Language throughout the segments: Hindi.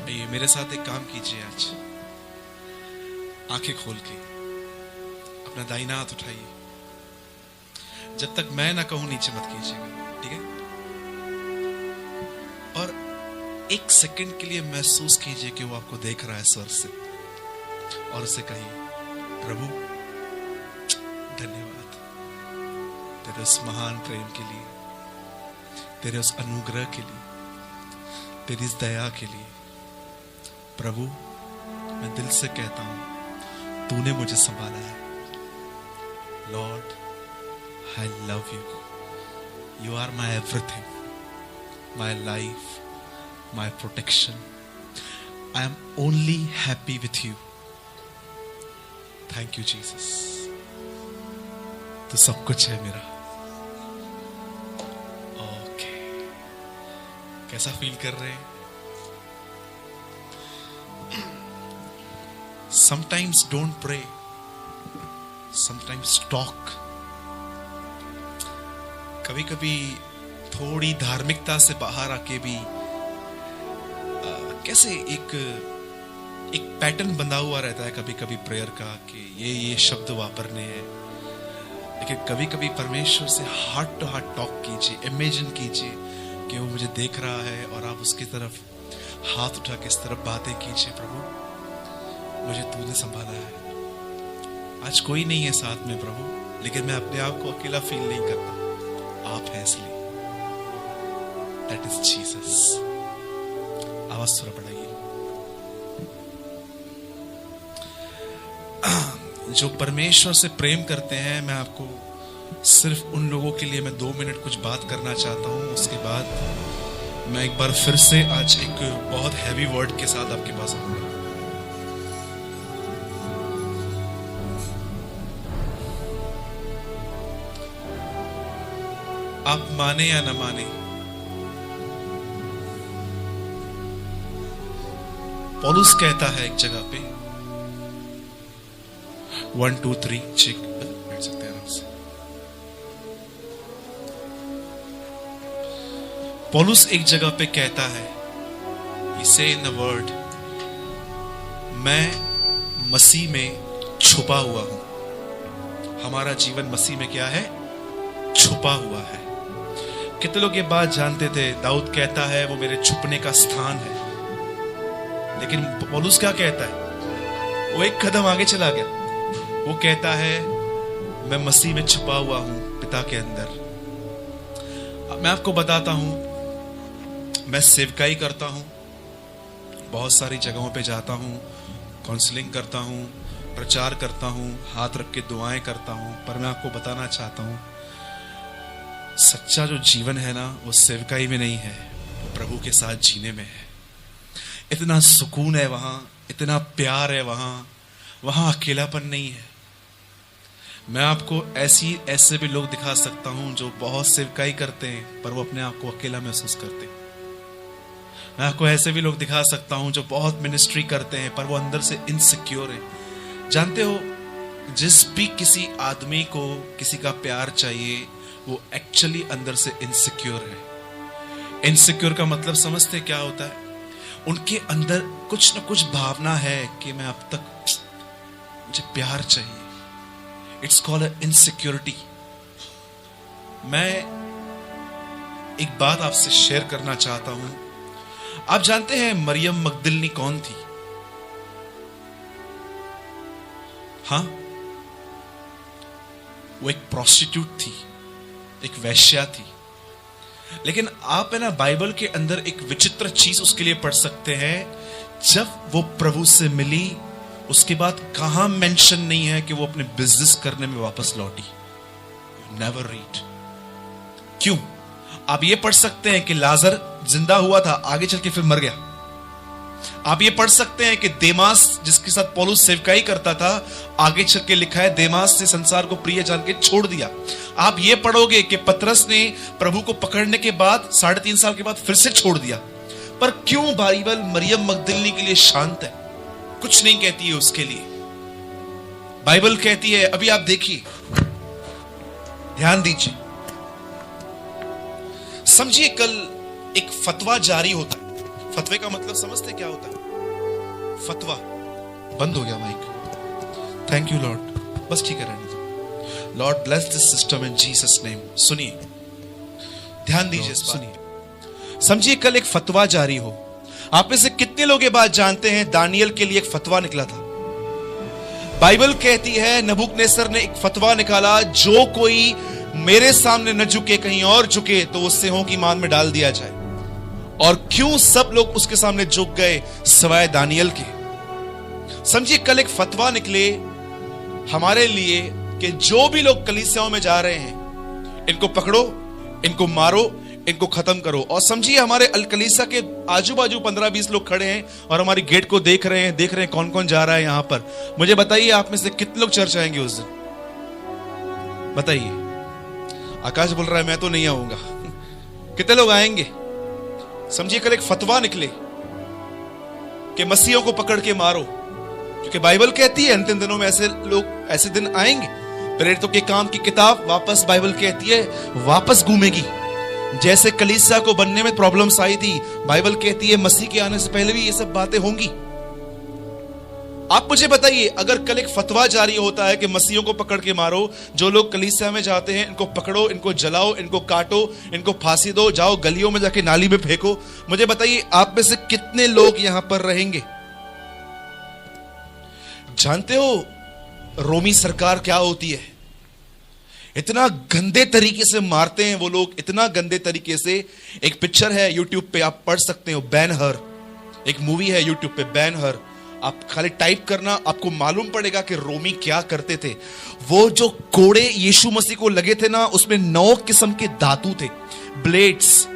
ये मेरे साथ एक काम कीजिए, आज आंखें खोल के अपना दाहिना हाथ उठाइए। जब तक मैं ना कहूं नीचे मत कीजिएगा, ठीक है? और एक सेकंड के लिए महसूस कीजिए कि वो आपको देख रहा है स्वर्ग से, और उसे कहिए, प्रभु धन्यवाद तेरे उस महान प्रेम के लिए, तेरे उस अनुग्रह के लिए, तेरी इस दया के लिए। प्रभु मैं दिल से कहता हूं, तूने मुझे संभाला है। Lord, I love you, you are my everything, my life, my protection. I am only happy with you. Thank you Jesus, तो सब कुछ है मेरा। ओके, कैसा फील कर रहे हैं? Sometimes don't pray, sometimes talk. कभी कभी थोड़ी धार्मिकता से बाहर आके भी कैसे एक पैटर्न बंधा हुआ रहता है कभी कभी प्रेयर का, कि ये शब्द वापरने हैं। लेकिन कभी कभी परमेश्वर से हार्ट टू हार्ट टॉक कीजिए, इमेजिन कीजिए कि वो मुझे देख रहा है और आप उसकी तरफ हाथ उठा के इस तरफ बातें कीजिए, प्रभु मुझे तूने संभाला है। आज कोई नहीं है साथ में प्रभु, लेकिन मैं अपने आप को अकेला फील नहीं करता, आप हैं इसलिए। That is Jesus. आवाज थोड़ा बढ़ाइए। जो परमेश्वर से प्रेम करते हैं, मैं आपको सिर्फ उन लोगों के लिए मैं 2 मिनट कुछ बात करना चाहता हूं। उसके बाद मैं एक बार फिर से आज एक बहुत हैवी वर्ड के साथ आपके पास आऊंगा। आप माने या ना माने, पौलुस कहता है एक जगह पे, 1 2 3 चेक बैठ सकते हैं आराम से। पौलुस एक जगह पे कहता है, he say in the word, मैं मसीह में छुपा हुआ हूं। हमारा जीवन मसीह में क्या है? छुपा हुआ है। कितने लोग ये बात जानते थे? दाऊद कहता है वो मेरे छुपने का स्थान है। लेकिन पौलुस क्या कहता है? वो एक कदम आगे चला गया। वो कहता है मैं मसीह में छुपा हुआ हूं पिता के अंदर। अब मैं आपको बताता हूं, मैं सेवकाई करता हूं, बहुत सारी जगहों पे जाता हूं, काउंसलिंग करता हूं, प्रचार करता हूं, हाथ रख के दुआएं करता हूं, पर मैं आपको बताना चाहता हूं, सच्चा जो जीवन है ना, वो सेवकाई में नहीं है, प्रभु के साथ जीने में है। इतना सुकून है वहां, इतना प्यार है वहां अकेलापन नहीं है। मैं आपको ऐसे भी लोग दिखा सकता हूं जो बहुत सेवकाई करते हैं पर वो अपने आप को अकेला महसूस करते हैं। मैं आपको ऐसे भी लोग दिखा सकता हूं जो बहुत मिनिस्ट्री करते हैं पर वो अंदर से इनसिक्योर है। जानते हो, जिस भी किसी आदमी को किसी का प्यार चाहिए, वो एक्चुअली अंदर से इनसिक्योर है। इनसिक्योर का मतलब समझते क्या होता है? उनके अंदर कुछ न कुछ भावना है कि मैं अब तक, मुझे प्यार चाहिए। It's called insecurity. मैं एक बात आपसे शेयर करना चाहता हूं। आप जानते हैं मरियम मगदलिनी कौन थी? हाँ, वो एक प्रोस्टिट्यूट थी, एक वैश्या थी। लेकिन आप है ना, बाइबल के अंदर एक विचित्र चीज उसके लिए पढ़ सकते हैं। जब वो प्रभु से मिली, उसके बाद कहां मेंशन नहीं है कि वो अपने बिजनेस करने में वापस लौटी। Never read. क्यों? आप ये पढ़ सकते हैं कि लाजर जिंदा हुआ था, आगे चल के फिर मर गया। आप ये पढ़ सकते हैं कि देमास, जिसके साथ पौलुस सेवकाई करता था, आगे चल के लिखा है देमास ने संसार को प्रिय जान के छोड़ दिया। आप ये पढ़ोगे कि पतरस ने प्रभु को पकड़ने के बाद 3.5 साल के बाद फिर से छोड़ दिया। पर क्यों बाइबल मरियम मगदलिनी के लिए शांत है? कुछ नहीं कहती है उसके लिए। बाइबल कहती है, अभी आप देखिए, ध्यान दीजिए, समझिए, कल एक फतवा जारी होता है। फतवे का मतलब समझते क्या होता है? फतवा। बंद हो गया माइक। थैंक यू लॉर्ड, बस ठीक है, रहने दो। Lord bless this system in Jesus name. सुनिए, ध्यान दीजिए, सुनिए, समझिए। कल एक फतवा जारी हो। आप में से कितने लोग ये बात जानते हैं, दानियल के लिए एक फतवा निकला था। बाइबल कहती है नबूकदनेस्सर ने एक फतवा निकाला, जो कोई मेरे सामने न झुके कहीं और झुके तो उससे सिंहों की मान में डाल दिया जाए। और क्यों सब लोग उसके सामने झुक गए सिवाय दानियल के? समझिए, कल एक फतवा निकले हमारे लिए कि जो भी लोग कलीसियाओं में जा रहे हैं, इनको पकड़ो, इनको मारो, इनको खत्म करो। और समझिए, हमारे अल कलीसिया के आजू बाजू 15-20 लोग खड़े हैं और हमारी गेट को देख रहे हैं कौन कौन जा रहा है यहां पर। मुझे बताइए, आप में से कितने लोग चर्च आएंगे उस दिन? बताइए। आकाश बोल रहा है मैं तो नहीं आऊंगा। कितने लोग आएंगे? समझिए, कल एक फतवा निकले कि मसीहों को पकड़ के मारो, क्योंकि बाइबल कहती है अंतिम दिनों में ऐसे लोग, ऐसे दिन आएंगे। प्रेरितों के काम की किताब वापस, बाइबल कहती है, वापस घूमेगी। जैसे कलीसिया को बनने में प्रॉब्लम्स आई थी, बाइबल कहती है मसीह के आने से पहले भी ये सब बातें होंगी। आप मुझे बताइए, अगर कल एक फतवा जारी होता है कि मसीहों को पकड़ के मारो, जो लोग कलीसिया में जाते हैं इनको पकड़ो, इनको जलाओ, इनको काटो, इनको फांसी दो, जाओ गलियों में जाके नाली में फेंको, मुझे बताइए आप में से कितने लोग यहां पर रहेंगे? जानते हो रोमी सरकार क्या होती है? इतना गंदे तरीके से मारते हैं वो लोग, इतना गंदे तरीके से। एक पिक्चर है यूट्यूब पे, आप पढ़ सकते हो, बैन हर। एक मूवी है यूट्यूब पे, बैन हर। आप खाली टाइप करना, आपको मालूम पड़ेगा कि रोमी क्या करते थे। वो जो कोड़े यीशु मसीह को लगे थे ना, उसमें 9 किस्म के धातु थे, ब्लेड्स,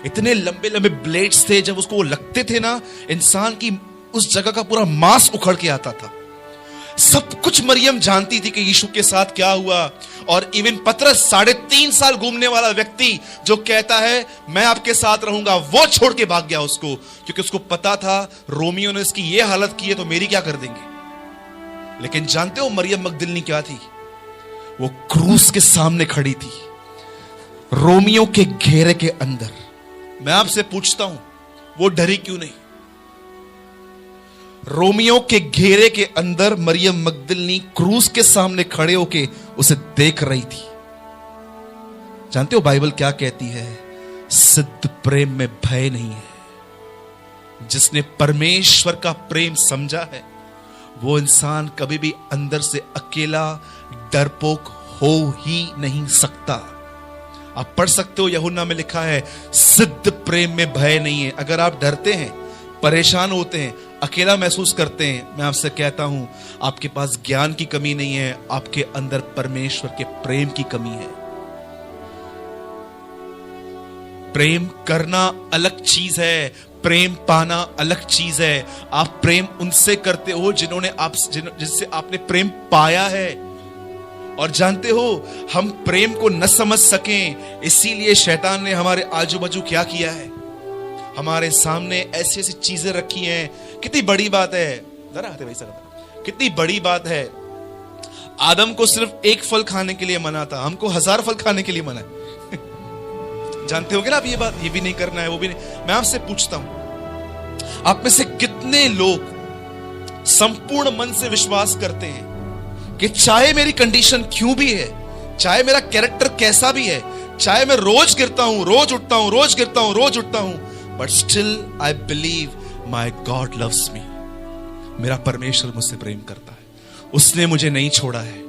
इतने लंबे लंबे ब्लेड्स थे। जब उसको वो लगते थे ना, इंसान की उस जगह का पूरा मांस उखड़ के आता था। सब कुछ मरियम जानती थी कि यीशु के साथ क्या हुआ। और इवन पतरस, 3.5 साल घूमने वाला व्यक्ति जो कहता है मैं आपके साथ रहूंगा, वो छोड़ के भाग गया उसको, क्योंकि उसको पता था रोमियो ने इसकी ये हालत की है तो मेरी क्या कर देंगे। लेकिन जानते हो मरियम मगदलिनी क्या थी? वो क्रूस के सामने खड़ी थी, रोमियो के घेरे के अंदर। मैं आपसे पूछता हूं, वो डरी क्यों नहीं? रोमियो के घेरे के अंदर मरियम मगदलिनी क्रूस के सामने खड़े होके उसे देख रही थी। जानते हो बाइबल क्या कहती है? सिद्ध प्रेम में भय नहीं है। जिसने परमेश्वर का प्रेम समझा है, वो इंसान कभी भी अंदर से अकेला डरपोक हो ही नहीं सकता। आप पढ़ सकते हो, यूहन्ना में लिखा है सिद्ध प्रेम में भय नहीं है। अगर आप डरते हैं, परेशान होते हैं, अकेला महसूस करते हैं, मैं आपसे कहता हूं आपके पास ज्ञान की कमी नहीं है, आपके अंदर परमेश्वर के प्रेम की कमी है। प्रेम करना अलग चीज है, प्रेम पाना अलग चीज है। आप प्रेम उनसे करते हो जिससे आपने प्रेम पाया है। और जानते हो, हम प्रेम को न समझ सकें, इसीलिए शैतान ने हमारे आजू बाजू क्या किया है, हमारे सामने ऐसी ऐसी चीजें रखी हैं। कितनी बड़ी बात है, जरा आते भाई साहब, कितनी बड़ी बात है। आदम को सिर्फ एक फल खाने के लिए मना था, हमको 1000 फल खाने के लिए मना है। जानते होगे ना आप ये बात, ये भी नहीं करना है, वो भी नहीं। मैं आपसे पूछता हूं, आप में से कितने लोग संपूर्ण मन से विश्वास करते हैं कि चाहे मेरी कंडीशन क्यों भी है, चाहे मेरा कैरेक्टर कैसा भी है, चाहे मैं रोज गिरता हूं, रोज उठता हूं, रोज गिरता हूं, रोज उठता हूं, but still I believe my God loves me. मेरा परमेश्वर मुझसे प्रेम करता है, उसने मुझे नहीं छोड़ा है।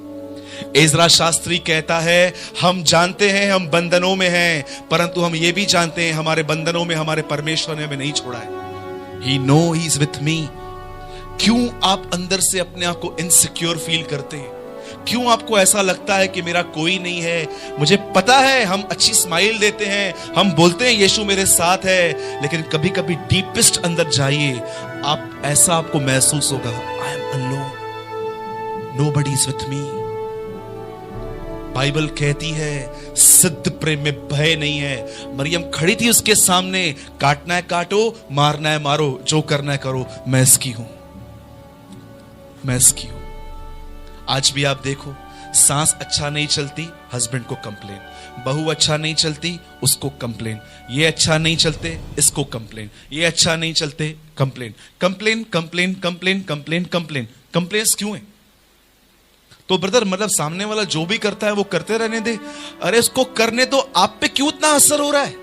एजरा शास्त्री कहता है, हम जानते हैं हम बंधनों में हैं, परंतु हम ये भी जानते हैं हमारे बंधनों में हमारे परमेश्वर ने हमें नहीं छोड़ा है। He know he is with me। क्यों आप अंदर से अपने आप को इनसिक्योर फील करते हैं? क्यों आपको ऐसा लगता है कि मेरा कोई नहीं है? मुझे पता है हम अच्छी स्माइल देते हैं, हम बोलते हैं यीशु मेरे साथ है, लेकिन कभी कभी डीपेस्ट अंदर जाइए, आप ऐसा आपको महसूस होगा, I am alone, nobody is with me. Bible कहती है सिद्ध प्रेम में भय नहीं है। मरियम खड़ी थी उसके सामने, काटना है काटो, मारना है मारो, जो करना है करो, मैं इसकी हूं, मैं इसकी हूं। आज भी आप देखो, सांस अच्छा नहीं चलती, हस्बैंड को कंप्लेन, बहू अच्छा नहीं चलती, उसको कंप्लेन, ये अच्छा नहीं चलते, इसको कंप्लेन, ये अच्छा नहीं चलते, complain, complain complain complain complain complain. Complains क्यों है? तो ब्रदर मतलब सामने वाला जो भी करता है वो करते रहने दे। अरे उसको करने दो, आप पे क्यों इतना असर हो रहा है?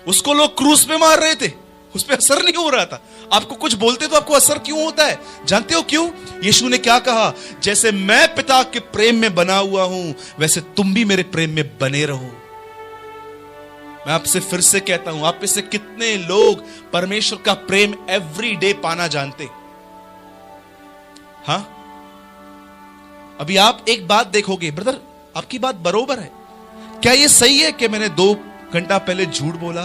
उसको लोग क्रूस पे मार रहे थे, उस पर असर नहीं हो रहा था। आपको कुछ बोलते तो आपको असर क्यों होता है? जानते हो क्यों? यीशु ने क्या कहा? जैसे मैं पिता के प्रेम में बना हुआ हूं, वैसे तुम भी मेरे प्रेम में बने रहो। मैं आपसे फिर से कहता हूं, आप में से कितने लोग परमेश्वर का प्रेम एवरी डे पाना जानते? हां, अभी आप एक बात देखोगे, ब्रदर आपकी बात बरोबर है। क्या यह सही है कि मैंने 2 घंटा पहले झूठ बोला,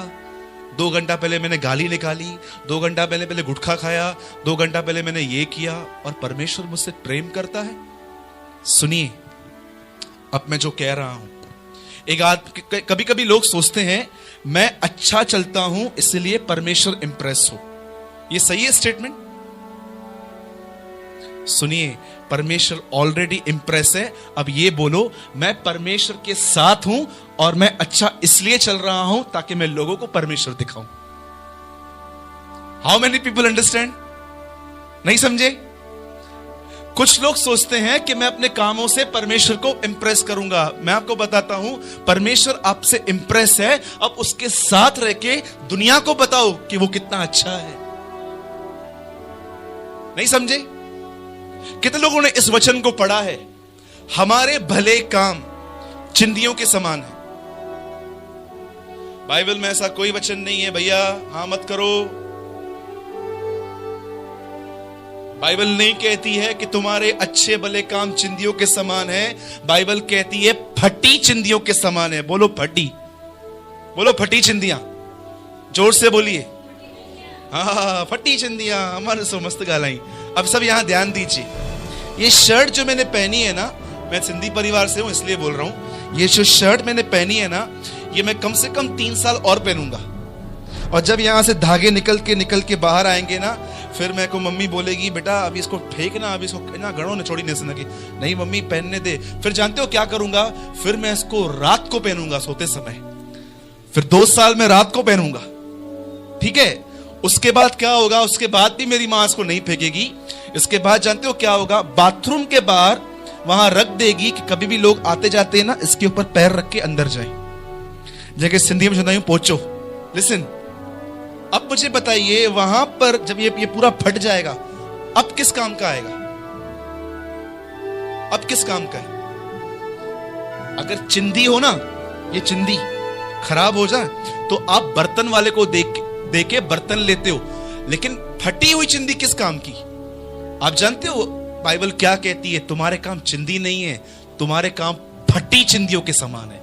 2 घंटा पहले मैंने गाली निकाली, 2 घंटा पहले गुटखा खाया, 2 घंटा पहले मैंने ये किया, और परमेश्वर मुझसे प्रेम करता है? सुनिए, अब मैं जो कह रहा हूं, कभी कभी लोग सोचते हैं मैं अच्छा चलता हूं इसलिए परमेश्वर इंप्रेस हो। ये सही है स्टेटमेंट? सुनिए, परमेश्वर ऑलरेडी इंप्रेस है। अब ये बोलो, मैं परमेश्वर के साथ हूं और मैं अच्छा इसलिए चल रहा हूं ताकि मैं लोगों को परमेश्वर दिखाऊं। How many people understand? नहीं समझे? कुछ लोग सोचते हैं कि मैं अपने कामों से परमेश्वर को इंप्रेस करूंगा। मैं आपको बताता हूं, परमेश्वर आपसे इंप्रेस है। अब उसके साथ रह के दुनिया को बताओ कि वो कितना अच्छा है। नहीं समझे? कितने लोगों ने इस वचन को पढ़ा है? हमारे भले काम चिंदियों के समान है। बाइबल में ऐसा कोई वचन नहीं है भैया हां मत करो। बाइबल नहीं कहती है कि तुम्हारे अच्छे भले काम चिंदियों के समान है। बाइबल कहती है फटी चिंदियों के समान है। बोलो फटी, बोलो फटी चिंदियां, जोर से बोलिए। हाँ, फटी चिंदियां, हमारे सो मस्त गालाई। अब सब यहां ध्यान दीजिए, ये शर्ट जो मैंने पहनी है ना, मैं सिंधी परिवार से हूं इसलिए बोल रहा हूं, ये जो शर्ट मैंने पहनी है ना, ये मैं कम से कम 3 साल और पहनूंगा। और जब यहां से धागे निकल के बाहर आएंगे ना, फिर मेरे को मम्मी बोलेगी बेटा अभी इसको फेंकना, अभी इसको ना गणों ने छोड़ी नहीं की। नहीं मम्मी पहनने दे। फिर जानते हो क्या करूंगा? फिर मैं इसको रात को पहनूंगा सोते समय। फिर 2 साल में रात को पहनूंगा, ठीक है? उसके बाद क्या होगा? उसके बाद भी मेरी मां इसको नहीं फेंकेगी। इसके बाद जानते हो क्या होगा? बाथरूम के बाहर वहां रख देगी कि कभी भी लोग आते जाते हैं ना, इसके ऊपर पैर रख के अंदर जाए। जगह सिंधी में सुनाई पोचो। लिसन, अब मुझे बताइए, वहां पर जब ये पूरा फट जाएगा, अब किस काम का आएगा? अब किस काम का है? अगर चिंदी हो ना, ये चिंदी खराब हो जाए तो आप बर्तन वाले को देके बर्तन लेते हो, लेकिन फटी हुई चिंदी किस काम की? आप जानते हो बाइबल क्या कहती है? तुम्हारे काम चिंदी नहीं है, तुम्हारे काम फटी चिंदियों के समान है।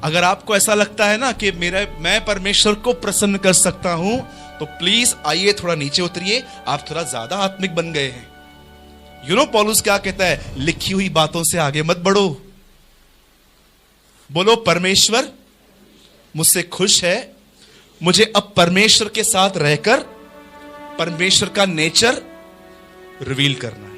अगर आपको ऐसा लगता है ना कि मैं परमेश्वर को प्रसन्न कर सकता हूं, तो प्लीज आइए थोड़ा नीचे उतरिए। आप थोड़ा ज्यादा आत्मिक बन गए हैं। यू नो पौलुस क्या कहता है? लिखी हुई बातों से आगे मत बढ़ो। बोलो परमेश्वर मुझसे खुश है, मुझे अब परमेश्वर के साथ रहकर परमेश्वर का नेचर रिवील करना है।